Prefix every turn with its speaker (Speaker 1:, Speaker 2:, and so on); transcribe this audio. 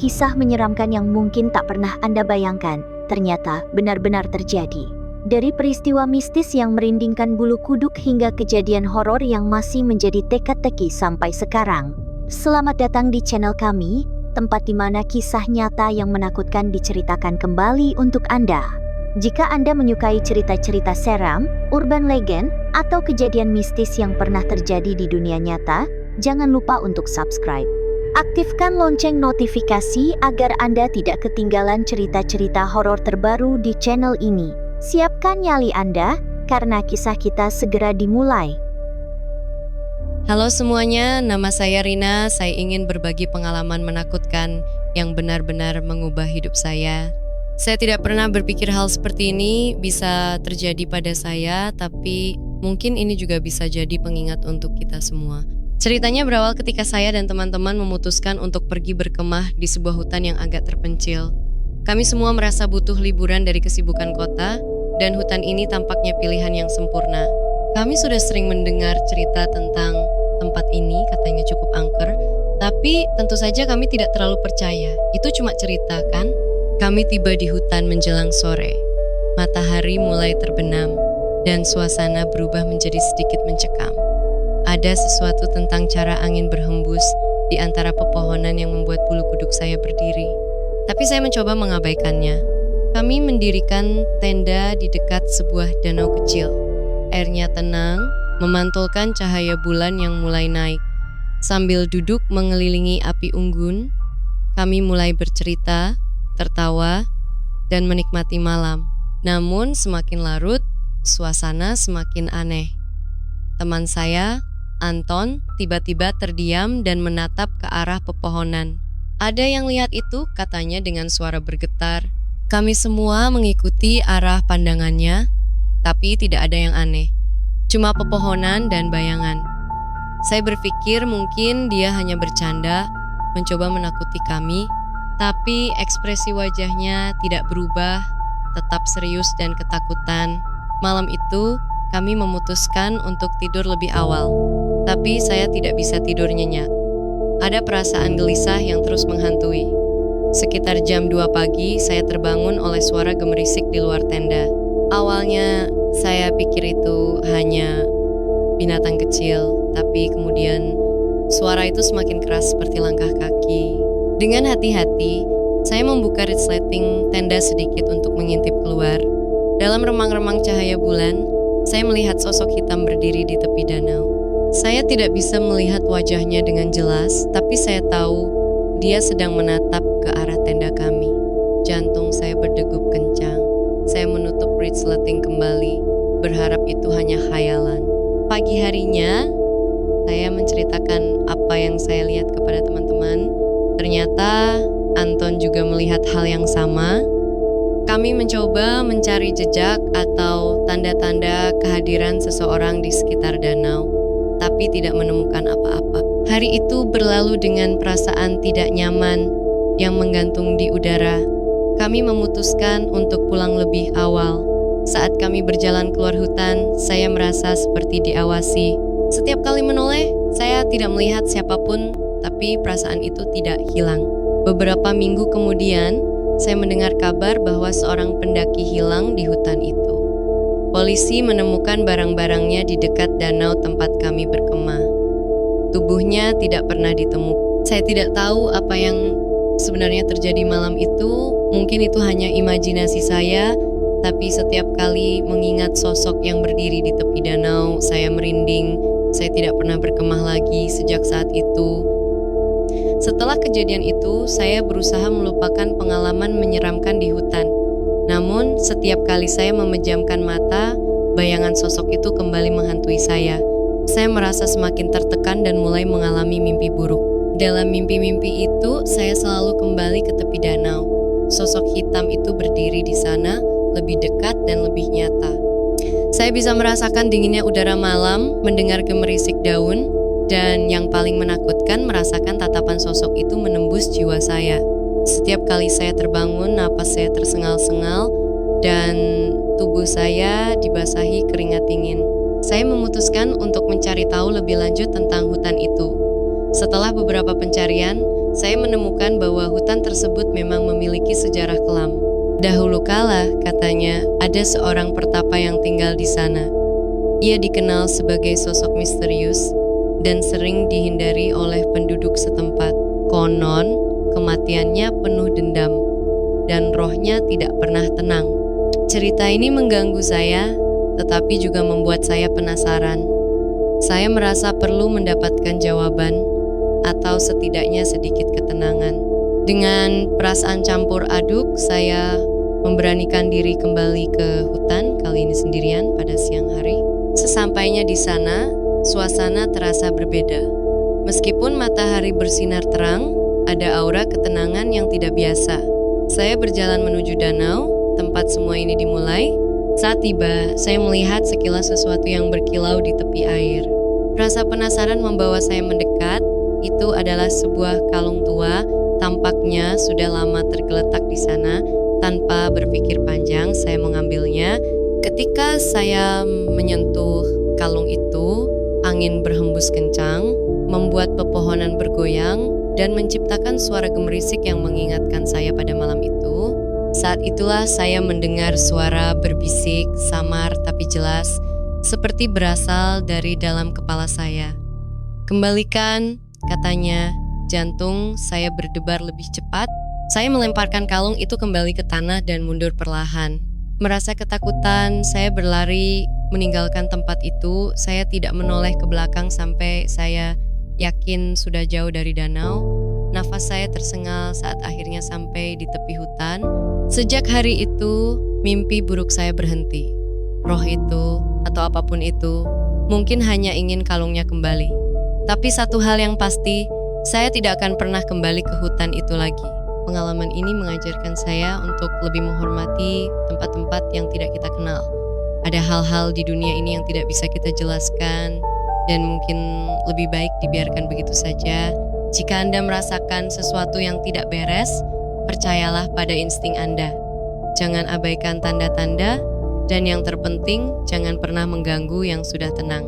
Speaker 1: Kisah menyeramkan yang mungkin tak pernah Anda bayangkan, ternyata benar-benar terjadi. Dari peristiwa mistis yang merindingkan bulu kuduk hingga kejadian horor yang masih menjadi teka-teki sampai sekarang. Selamat datang di channel kami, tempat di mana kisah nyata yang menakutkan diceritakan kembali untuk Anda. Jika Anda menyukai cerita-cerita seram, urban legend, atau kejadian mistis yang pernah terjadi di dunia nyata, jangan lupa untuk subscribe. Aktifkan lonceng notifikasi agar Anda tidak ketinggalan cerita-cerita horor terbaru di channel ini. Siapkan nyali Anda, karena kisah kita segera dimulai.
Speaker 2: Halo semuanya, nama saya Rina. Saya ingin berbagi pengalaman menakutkan yang benar-benar mengubah hidup saya. Saya tidak pernah berpikir hal seperti ini bisa terjadi pada saya, tapi mungkin ini juga bisa jadi pengingat untuk kita semua. Ceritanya berawal ketika saya dan teman-teman memutuskan untuk pergi berkemah di sebuah hutan yang agak terpencil. Kami semua merasa butuh liburan dari kesibukan kota, dan hutan ini tampaknya pilihan yang sempurna. Kami sudah sering mendengar cerita tentang tempat ini, katanya cukup angker, tapi tentu saja kami tidak terlalu percaya. Itu cuma cerita, kan? Kami tiba di hutan menjelang sore. Matahari mulai terbenam, dan suasana berubah menjadi sedikit mencekam. Ada sesuatu tentang cara angin berhembus di antara pepohonan yang membuat bulu kuduk saya berdiri. Tapi saya mencoba mengabaikannya. Kami mendirikan tenda di dekat sebuah danau kecil. Airnya tenang, memantulkan cahaya bulan yang mulai naik. Sambil duduk mengelilingi api unggun, kami mulai bercerita, tertawa, dan menikmati malam. Namun semakin larut, suasana semakin aneh. Teman saya, Anton, tiba-tiba terdiam dan menatap ke arah pepohonan. Ada yang lihat itu, katanya dengan suara bergetar. Kami semua mengikuti arah pandangannya, tapi tidak ada yang aneh. Cuma pepohonan dan bayangan. Saya berpikir mungkin dia hanya bercanda, mencoba menakuti kami, tapi ekspresi wajahnya tidak berubah, tetap serius dan ketakutan. Malam itu, kami memutuskan untuk tidur lebih awal. Tapi saya tidak bisa tidur nyenyak. Ada perasaan gelisah yang terus menghantui. Sekitar jam 2 pagi, saya terbangun oleh suara gemerisik di luar tenda. Awalnya, saya pikir itu hanya binatang kecil, tapi kemudian suara itu semakin keras seperti langkah kaki. Dengan hati-hati, saya membuka resleting tenda sedikit untuk mengintip keluar. Dalam remang-remang cahaya bulan, saya melihat sosok hitam berdiri di tepi danau. Saya tidak bisa melihat wajahnya dengan jelas, tapi saya tahu dia sedang menatap ke arah tenda kami. Jantung saya berdegup kencang. Saya menutup resleting kembali, berharap itu hanya khayalan. Pagi harinya, saya menceritakan apa yang saya lihat kepada teman-teman. Ternyata Anton juga melihat hal yang sama. Kami mencoba mencari jejak atau tanda-tanda kehadiran seseorang di sekitar danau, tapi tidak menemukan apa-apa. Hari itu berlalu dengan perasaan tidak nyaman yang menggantung di udara. Kami memutuskan untuk pulang lebih awal. Saat kami berjalan keluar hutan, saya merasa seperti diawasi. Setiap kali menoleh, saya tidak melihat siapapun, tapi perasaan itu tidak hilang. Beberapa minggu kemudian, saya mendengar kabar bahwa seorang pendaki hilang di hutan itu. Polisi menemukan barang-barangnya di dekat danau tempat kami berkemah. Tubuhnya tidak pernah ditemukan. Saya tidak tahu apa yang sebenarnya terjadi malam itu. Mungkin itu hanya imajinasi saya, tapi setiap kali mengingat sosok yang berdiri di tepi danau, saya merinding. Saya tidak pernah berkemah lagi sejak saat itu. Setelah kejadian itu, saya berusaha melupakan pengalaman menyeramkan di hutan. Namun, setiap kali saya memejamkan mata, bayangan sosok itu kembali menghantui saya. Saya merasa semakin tertekan dan mulai mengalami mimpi buruk. Dalam mimpi-mimpi itu, saya selalu kembali ke tepi danau. Sosok hitam itu berdiri di sana, lebih dekat dan lebih nyata. Saya bisa merasakan dinginnya udara malam, mendengar gemerisik daun, dan yang paling menakutkan merasakan tatapan sosok itu menembus jiwa saya. Setiap kali saya terbangun, napas saya tersengal-sengal, dan tubuh saya dibasahi keringat dingin. Saya memutuskan untuk mencari tahu lebih lanjut tentang hutan itu. Setelah beberapa pencarian, saya menemukan bahwa hutan tersebut memang memiliki sejarah kelam. Dahulu kala, katanya, ada seorang pertapa yang tinggal di sana. Ia dikenal sebagai sosok misterius dan sering dihindari oleh penduduk setempat. Konon, kematiannya penuh dendam dan rohnya tidak pernah tenang. Cerita ini mengganggu saya, tetapi juga membuat saya penasaran. Saya merasa perlu mendapatkan jawaban atau setidaknya sedikit ketenangan. Dengan perasaan campur aduk, saya memberanikan diri kembali ke hutan, kali ini sendirian pada siang hari. Sesampainya di sana, suasana terasa berbeda. Meskipun matahari bersinar terang, ada aura ketenangan yang tidak biasa. Saya berjalan menuju danau, tempat semua ini dimulai. Saat tiba, saya melihat sekilas sesuatu yang berkilau di tepi air. Rasa penasaran membawa saya mendekat. Itu adalah sebuah kalung tua, tampaknya sudah lama tergeletak di sana. Tanpa berpikir panjang, saya mengambilnya. Ketika saya menyentuh kalung itu, angin berhembus kencang, membuat pepohonan bergoyang, dan menciptakan suara gemerisik yang mengingatkan saya pada malam itu. Saat itulah saya mendengar suara berbisik, samar tapi jelas, seperti berasal dari dalam kepala saya. "Kembalikan," katanya. Jantung saya berdebar lebih cepat. Saya melemparkan kalung itu kembali ke tanah dan mundur perlahan. Merasa ketakutan, saya berlari meninggalkan tempat itu. Saya tidak menoleh ke belakang sampai saya yakin sudah jauh dari danau. Nafas saya tersengal saat akhirnya sampai di tepi hutan. Sejak hari itu, mimpi buruk saya berhenti. Roh itu, atau apapun itu, mungkin hanya ingin kalungnya kembali. Tapi satu hal yang pasti, saya tidak akan pernah kembali ke hutan itu lagi. Pengalaman ini mengajarkan saya untuk lebih menghormati tempat-tempat yang tidak kita kenal. Ada hal-hal di dunia ini yang tidak bisa kita jelaskan dan mungkin lebih baik dibiarkan begitu saja. Jika Anda merasakan sesuatu yang tidak beres, percayalah pada insting Anda. Jangan abaikan tanda-tanda dan yang terpenting, jangan pernah mengganggu yang sudah tenang.